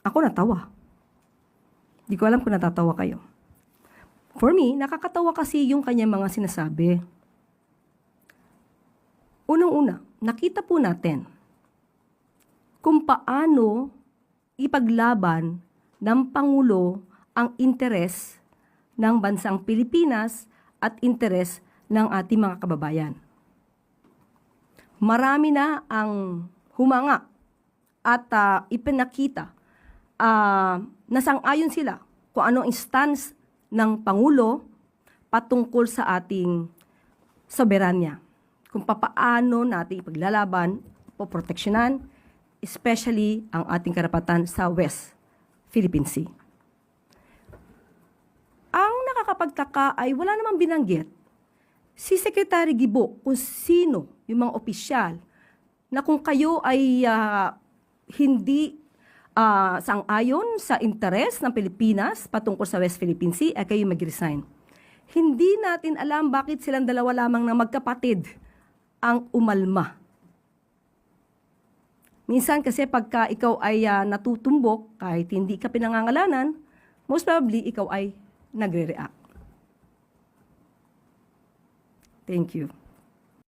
Ako natawa. Di ko alam kung natatawa kayo. For me, nakakatawa kasi yung kanyang mga sinasabi. Unang-una, nakita po natin kung paano ipaglaban ng Pangulo ang interes ng bansang Pilipinas at interes ng ating mga kababayan. Marami na ang humanga at ipinakita na sang-ayon sila kung ano ang stance ng Pangulo patungkol sa ating soberanya. Kung papaano natin ipaglalaban o proteksyonan, especially ang ating karapatan sa West Philippine Sea. Ang nakakapagtaka ay wala namang binanggit si Secretary Gibo kung sino yung mga opisyal na kung kayo ay hindi sang-ayon sa interes ng Pilipinas patungkol sa West Philippine Sea, ay kayo mag-resign. Hindi natin alam bakit silang dalawa lamang na magkapatid ang umalma. Minsan kasi pagka ikaw ay natutumbok, kahit hindi ka pinangangalanan, most probably ikaw ay nagre-react. Thank you.